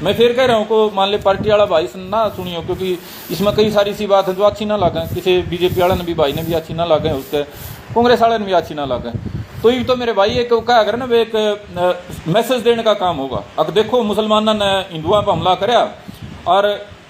मैं फिर कह रहा हूँ को मान ले पार्टी वाला भाई ना सुनियो, क्योंकि इसमें कई सारी सी बात है जो अच्छी ना लगे, किसी बीजेपी वाले ने भी भाई ने भी अच्छी ना लगे, उसके कांग्रेस वाले ने भी अच्छी ना लगे। तो ये तो मेरे भाई एक क्या करे ना, वे एक मैसेज देने का काम होगा। अब देखो मुसलमानों ने हिंदुओं पर हमला कराया और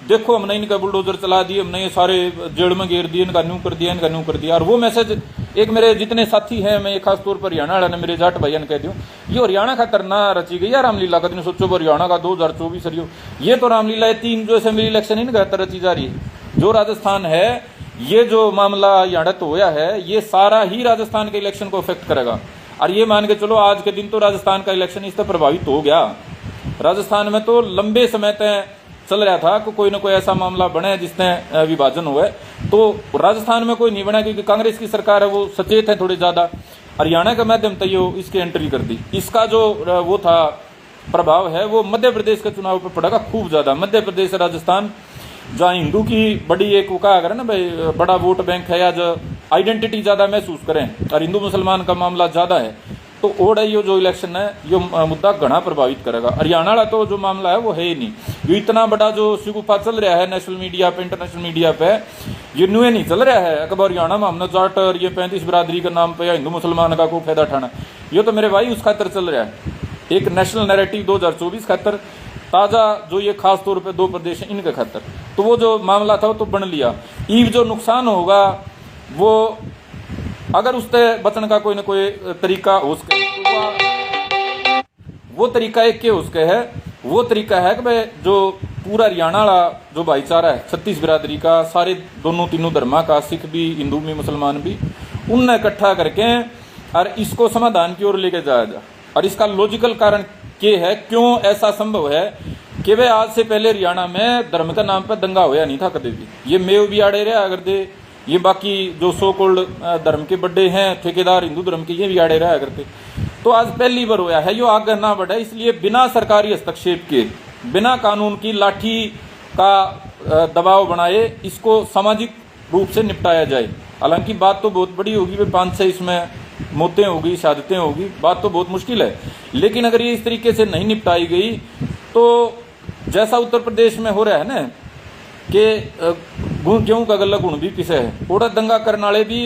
देखो हमने इनका बुलडोजर चला दिए, हमने ये सारे जेल में घेर दिए, इनका न्यू कर दिया, इनका न्यू कर दिया। और वो मैसेज एक मेरे जितने साथी हैं, मैं खास तौर पर हरियाणा वाले ने मेरे जाट भाइयों ने कह दूँ, ये हरियाणा खातर ना रची गई है रामलीला का दिन। सोचो हरियाणा का 2024 रही ये तो रामलीला 3 जो असेंबली इलेक्शन इन खातर रची जा रही है। जो राजस्थान है, ये जो मामला यहाँ तो होया है, ये सारा ही राजस्थान के इलेक्शन को अफेक्ट करेगा। और ये मान के चलो आज के दिन तो राजस्थान का इलेक्शन इससे प्रभावित हो गया। राजस्थान में तो लंबे समय तक चल रहा था कि कोई ना कोई ऐसा मामला बने जिसने विभाजन हुआ है, तो राजस्थान में कोई नहीं बना क्योंकि कांग्रेस की सरकार है, वो सचेत है थोड़ी ज्यादा। हरियाणा के माध्यम से ये इसकी एंट्री कर दी। इसका जो वो था प्रभाव है वो मध्य प्रदेश के चुनाव पर पड़ेगा खूब ज्यादा। मध्य प्रदेश राजस्थान जहाँ हिंदू की बड़ी एक वो कहा करें ना भाई, बड़ा वोट बैंक है या जो आइडेंटिटी ज्यादा महसूस करें और हिंदू मुसलमान का मामला ज्यादा है, तो ओड ये जो इलेक्शन है ये मुद्दा घना प्रभावित करेगा। हरियाणा वाला तो जो मामला है वो है ही नहीं। ये इतना बड़ा जो शिगुफा चल रहा है नेशनल मीडिया पे, इंटरनेशनल मीडिया पे, ये न्यू नहीं चल रहा है अकबर हरियाणा में हमने जाट और ये 35 बिरादरी के नाम पे या हिंदू मुसलमान का कोई फायदा उठाना। ये तो मेरे भाई उस खातर चल रहा है, एक नेशनल नैरेटिव 2024 खातर ताजा जो ये खास तौर पे 2 प्रदेश हैं इनके खातर। तो वो जो मामला था वो तो बन लिया। ईव जो नुकसान होगा वो अगर उससे बचने का कोई ना कोई तरीका हो सके, वो तरीका एक के उसके है, वो तरीका है कि भाई जो पूरा हरियाणा वाला जो भाईचारा है 36 बिरादरी का, सारे दोनों तीनों धर्मा का, सिख भी, हिंदू भी, मुसलमान भी, उनने इकट्ठा करके और इसको समाधान की ओर लेके जाया जा। और इसका लॉजिकल कारण क्या है, क्यों ऐसा संभव है कि वे आज से पहले हरियाणा में धर्म के नाम पर दंगा होया नहीं था कभी भी। ये मेव भी आड़े रहे अगर दे, ये बाकी जो सो कोल्ड धर्म के बड़े हैं ठेकेदार हिंदू धर्म के, ये भी आड़े रहा करते। तो आज पहली बार होया है, यो आगे ना बढ़े, इसलिए बिना सरकारी हस्तक्षेप के, बिना कानून की लाठी का दबाव बनाए इसको सामाजिक रूप से निपटाया जाए। हालांकि बात तो बहुत बड़ी होगी, 5-6 इसमें मौतें होगी, शहादतें होगी, बात तो बहुत मुश्किल है। लेकिन अगर ये इस तरीके से नहीं निपटाई गई तो जैसा उत्तर प्रदेश में हो रहा है ना कि गेहूं का गला गुण भी पिसे है, थोड़ा दंगा करने वाले भी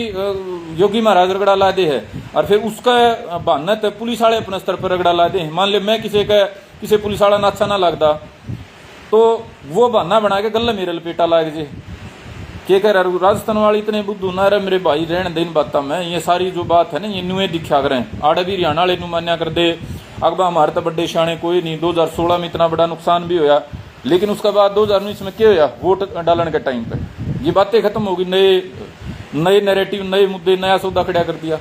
योगी महाराज रगड़ा ला दे है और फिर उसका बहाना तो पुलिस वाले अपने स्तर पर रगड़ा ला दे। मान ले मैं किसी पुलिस वाला ना अच्छा ना लगता तो वो बहाना बना के गला मेरे लपेटा लाग जे के कह रहा राजस्थान वाले इतने बुद्धू ना रहे मेरे भाई रहने दिन बात में। ये सारी जो बात है ना ये न्यूए दिखा करें, आड़े भी हरियाणा वाले मान्या कर दे। अगबा हमारे तो बड़े शाणे कोई नहीं, 2016 में इतना बड़ा नुकसान भी होया, लेकिन उसके बाद 2019 में क्या होया, वोट डालने के टाइम पे ये बातें खत्म होगी, नए नैरेटिव, नए मुद्दे, नया सौदा खड़ा कर दिया।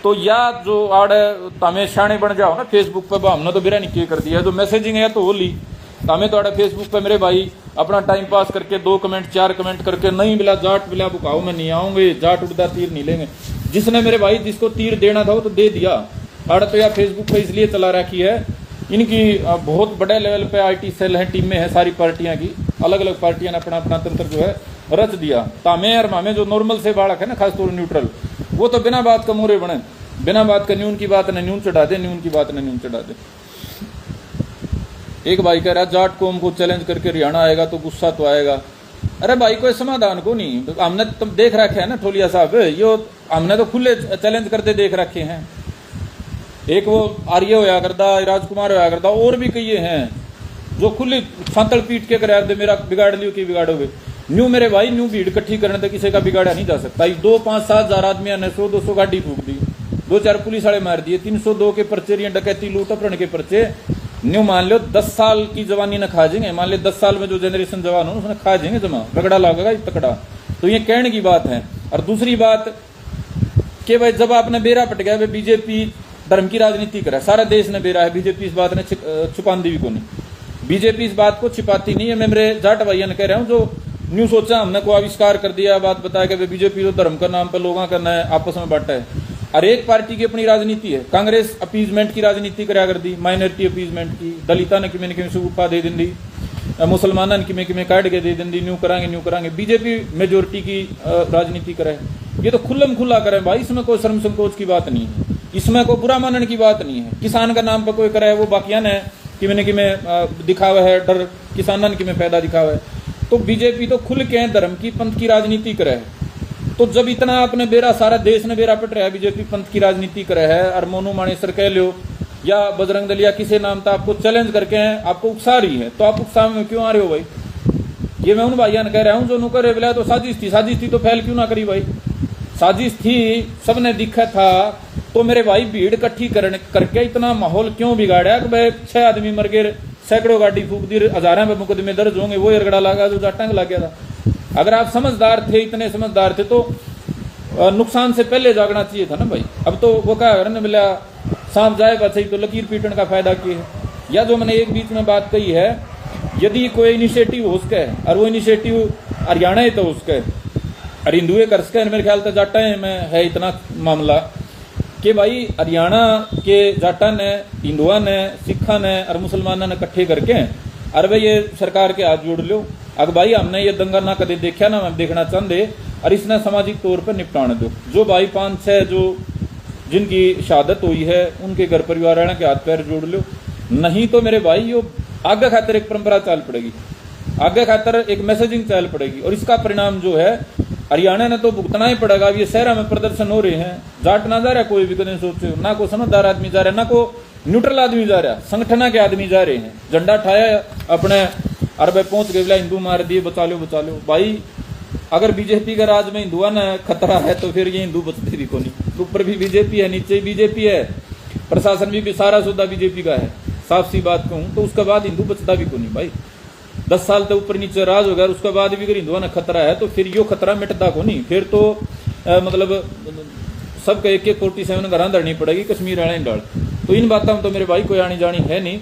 तो या जो आड़े तमें शाणे बन जाओ ना फेसबुक पे, हमने तो बिरा नहीं कर दिया, जो मैसेजिंग है तो हो ली तमें तो आड़े फेसबुक पे मेरे भाई अपना टाइम पास करके 2 कमेंट 4 कमेंट करके नहीं मिला जाट मिला बुकाओ में नहीं आऊंगे, जाट उड़ता तीर नहीं लेंगे। जिसने मेरे भाई जिसको तीर देना था वो तो दे दिया। आड़ तो यार फेसबुक पे इसलिए चला रखी है, इनकी बहुत बड़े लेवल पे IT सेल है, टीमें हैं सारी पार्टियां की, अलग अलग पार्टियां ने अपना अपना तंत्र जो है रच दिया। तामे और मामे जो नॉर्मल से बालक है ना, खासतौर न्यूट्रल, वो तो बिना बात का मोरे बने, बिना बात का न्यून की बात न न्यून चढ़ा दे, न्यून की बात न न्यून चढ़ा दे। एक भाई कह रहा जाट कौम को चैलेंज करके हरियाणा आएगा तो गुस्सा तो आएगा। अरे भाई कोई समाधान को नहीं, हमने तुम देख रखे है ना ठोलिया साहब, यो हमने तो खुले चैलेंज करते देख रखे हैं। एक वो आर्य होया करता, राजकुमार होया करता, और भी कई हैं जो खुली सांतल पीट के करा दे मेरा बिगाड़ लियो कि बिगाड़ोगे। न्यू मेरे भाई न्यू भीड़ इकट्ठी करने से किसी का बिगाड़ा नहीं जा सकता। 2, 5, 7 हजार आदमियों ने 100-200 गाड़ी फूक दी, 2-4 पुलिस वाले मार दिए, 302 के पर्चे, डकैती लूट अपहरण के पर्चे। न्यू मान लो 10 साल की जवानी न खा जाएंगे, मान लो 10 साल में जो जनरेशन जवान हो उसने खा जाएंगे जमा, रगड़ा लगेगा तकड़ा। तो ये कहने की बात है। और दूसरी बात कि भाई जब आपने बेरा पट गया, बीजेपी धर्म की राजनीति करे, सारा देश ने बेरा है, बीजेपी इस बात ने छुपान दी भी को नहीं, बीजेपी इस बात को छिपाती नहीं है। मैं मेरे जाट भाइयों ने कह रहा हूँ जो न्यू सोचा हमने को आविष्कार कर दिया, बात बताया कि बीजेपी तो धर्म का नाम पर लोगों का नया आपस में बांटा है। हर एक पार्टी की अपनी राजनीति है। कांग्रेस अपीजमेंट की राजनीति करा कर दी, माइनॉरिटी अपीजमेंट की, दलिता ने किमें किमें सुगुफा दे दी, मुसलमाना ने किमें किमें काट के दे दी, न्यू करांगे। बीजेपी मेजोरिटी की राजनीति करे, ये तो खुल्लम खुला करे भाई, इसमें कोई शर्म संकोच की बात नहीं है, इसमें कोई बुरा मानने की बात नहीं है। किसान का नाम पर कोई करे वो बाकिया ने किमें न किमें दिखावा है, डर किसानों ने किमें पैदा दिखावा है। तो बीजेपी तो खुल के धर्म की पंथ की राजनीति करे है। तो जब इतना आपने बेरा, सारा देश ने बेरा पट रहा है, बीजेपी पंथ की राजनीति करे है, और मोनू मानेसर कह लो या बजरंग दल या किसी नाम था, आपको चैलेंज करके आपको उकसा रही है, तो आप उकसा में क्यों आ रहे हो भाई? ये मैं उन भाइयों ने कह रहा हूं जो नुकर बोला तो साजिश थी तो फैल क्यों ना करी भाई? साजिश थी, सबने दिखा था, तो मेरे भाई भीड़ इकट्ठी करके इतना माहौल क्यों बिगाड़ा कि भाई 6 आदमी मर गए, सैकड़ों गाड़ी फूक दी, हजारों में मुकदमे दर्ज होंगे, वो एरगड़ा लगा जो जाटंग लग गया था। अगर आप समझदार थे, इतने समझदार थे, तो नुकसान से पहले जागना चाहिए था ना भाई। अब तो वो क्या कर मिला, सांप जाएगा सही तो लकीर पीटने का फायदा क्या है? या जो मैंने एक बीच में बात कही है, यदि कोई इनिशिएटिव हो उसका है और वो इनिशिएटिव हरियाणा है तो उसका है, और हिंदुए कर सके, मेरे ख्याल से जाटा में है इतना मामला कि भाई हरियाणा के जाटा ने, हिंदुआ ने, सिखा ने और मुसलमाना ने इकट्ठे करके अरे भाई ये सरकार के हाथ जोड़ लो, अगर भाई हमने ये दंगा ना कदे देखा ना, हम देखना चाहते, और इसने सामाजिक तौर पर निपटाने दो। जो भाई 5-6 जो जिनकी शहादत हुई है उनके घर परिवार वालों के हाथ पैर जोड़ लो, नहीं तो मेरे भाई यो आगे खातर एक परंपरा चाल पड़ेगी, आगे खातर एक मैसेजिंग चाल पड़ेगी, और इसका परिणाम जो है हरियाणा ने तो भुगतना ही पड़ेगा। ये शहर में प्रदर्शन हो रहे हैं, जाट ना जा रहा कोई भी, कदम सोचे ना को समझदार आदमी जा रहा है, ना को न्यूट्रल आदमी जा रहा, संगठना के आदमी जा रहे हैं, झंडा उठाया अपने अरबे पहुंच गए, हिंदू मार दिए, बचा लो भाई। अगर बीजेपी के राज में हिंदुआ ने खतरा है तो फिर ये हिंदू बचते भी को नहीं। ऊपर भी बीजेपी है, नीचे भी बीजेपी है, प्रशासन भी सारा सुधा बीजेपी का है, साफ सी बात कहूं तो। उसके बाद हिंदू बचता भी को नहीं भाई। 10 साल तक ऊपर नीचे राज हो गया, उसके बाद भी अगर हिंदुआ ने खतरा है तो फिर यो खतरा मिटता को नहीं। फिर तो मतलब सबके एक 47 घर धरनी पड़ेगी, कश्मीर वाले डाल। तो इन बातों में तो मेरे भाई कोई आनी जानी है नहीं।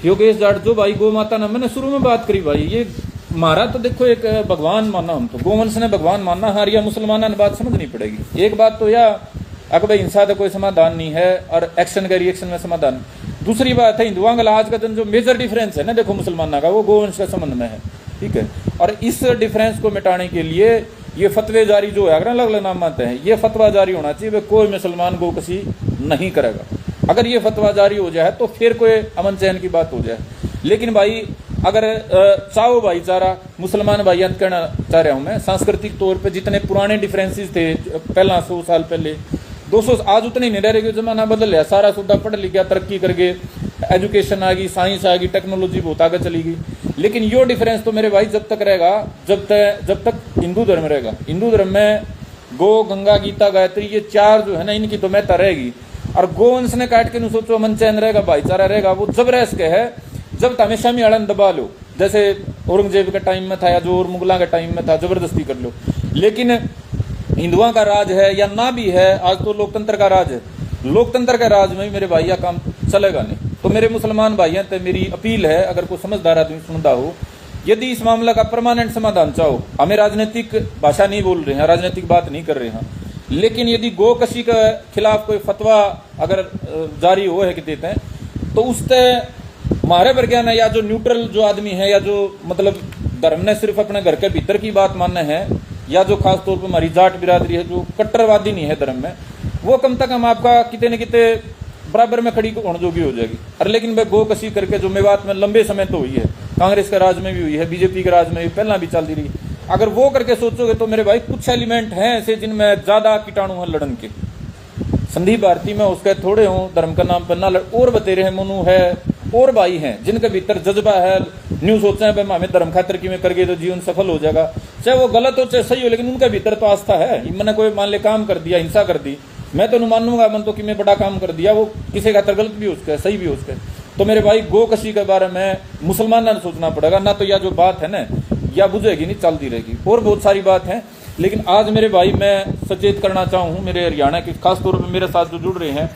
योगेश जाट जो भाई गौ माता ने मैंने शुरू में बात करी भाई, ये हमारा तो देखो एक भगवान माना, हम तो गोवंश ने भगवान मानना, हारिया मुसलमाना ने बात समझनी पड़ेगी। एक बात तो या अगर भाई हिंसा का कोई समाधान नहीं है और एक्शन का रिएक्शन में समाधान। दूसरी बात है हिंदुओं का आज का जो मेजर डिफरेंस है ना देखो मुसलमाना का, वो गोवंश का संबंध में है, ठीक है। और इस डिफरेंस को मिटाने के लिए ये फतवे जारी जो है, अगर अलग अलग नाम मानते हैं, ये फतवा जारी होना चाहिए, कोई मुसलमान गो कसी नहीं करेगा। अगर ये फतवा जारी हो जाए तो फिर कोई अमन चैन की बात हो जाए। लेकिन भाई अगर चाहो भाईचारा, मुसलमान भाई कहना चाह रहा हूं मैं, सांस्कृतिक तौर पे जितने पुराने डिफरेंसेस थे पहला 100 साल पहले 200, आज उतने नहीं रह रहे, जमाना बदल गया, सारा सुधा पढ़ लिख गया, तरक्की कर गए, एजुकेशन आ गई, साइंस आ गई, टेक्नोलॉजी बहुत आगे चली गई। लेकिन यो डिफरेंस तो मेरे भाई जब तक रहेगा, जब तक हिंदू धर्म रहेगा। हिंदू धर्म में गो, गंगा, गीता, गायत्री, ये 4 जो है ना, इनकी तो महत्ता रहेगी। और गोवंश ने काट के सोचो अमन चैन रहेगा, भाईचारा रहेगा, वो जब रह सके है जब हमेशा में अड़न दबा लो, जैसे औरंगजेब के टाइम में था या जो और मुगला के टाइम में था, जबरदस्ती कर लो। लेकिन हिंदुओं का राज है या ना भी है, आज तो लोकतंत्र का राज है, लोकतंत्र के राज में मेरे भाई काम चलेगा नहीं। तो मेरे मुसलमान भाइयों से मेरी अपील है, अगर कोई समझदार आदमी सुनता हो, यदि इस मामला का परमानेंट समाधान चाहो, हमें राजनीतिक भाषा नहीं बोल रहे हैं, राजनीतिक बात नहीं कर रहे हैं, लेकिन यदि गो कशी के खिलाफ कोई फतवा अगर जारी हो है कि देते हैं, तो उससे हमारे प्रज्ञान है या जो न्यूट्रल जो आदमी है, या जो मतलब धर्म ने सिर्फ अपने घर के भीतर की बात मानना है, या जो खास तौर पर हमारी जाट बिरादरी है जो कट्टरवादी नहीं है धर्म में, वो कम तक हम आपका कितने न कितने बराबर में खड़ी होने जोगी हो जाएगी। अरे लेकिन भाई गो कशी करके जो मेवात में लंबे समय तो हुई है, कांग्रेस के राज में भी हुई है, बीजेपी के राज में भी पहला भी चलती रही, अगर वो करके सोचोगे तो मेरे भाई कुछ एलिमेंट हैं ऐसे जिनमें ज्यादा कीटाणु हैं लड़न के। संदीप भारती में उसके थोड़े हों, धर्म का नाम पर ना लड़, और बतेरे हैं, मनु है, और भाई हैं जिनके भीतर जज्बा है, न्यू सोचते हैं भाई हमें धर्म खातर की में करके तो जीवन सफल हो जाएगा, चाहे वो गलत हो चाहे सही हो, लेकिन उनके भीतर तो आस्था है। मैंने कोई मान ले काम कर दिया, हिंसा कर दी, मैं तो मानूंगा मन तो कि मैं बड़ा काम कर दिया, वो किसी खातर गलत भी हो उसका सही भी हो उसका। तो मेरे भाई गो कशी के बारे में मुसलमान ने सोचना पड़ेगा, ना तो यह जो बात है ना या बुझेगी नहीं, चलती रहेगी। और बहुत सारी बात है, लेकिन आज मेरे भाई मैं सचेत करना चाहूँ मेरे हरियाणा के खासतौर पर मेरे साथ जो जुड़ रहे हैं,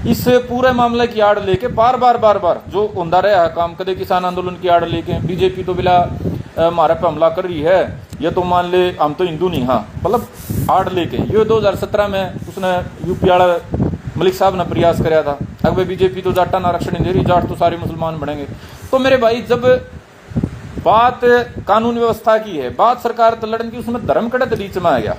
इस पूरे मामले की आड़ लेके बार बार जो होता रहा है काम, कदे किसान आंदोलन की आड़ लेके बीजेपी तो बिला हमारे पे हमला कर रही है, ये तो मान ले हम तो हिंदू नहीं, हाँ मतलब आड़ लेके ये 2017 में उसने यूपी वाला मलिक साहब ने प्रयास कराया था, अब बीजेपी तो जाटा आरक्षण नहीं दे रही, जाट तो सारे मुसलमान बनेंगे। तो मेरे भाई जब बात कानून व्यवस्था की है, बात सरकार तो लड़न की, उसमें धर्म कड़े बीच में आ गया।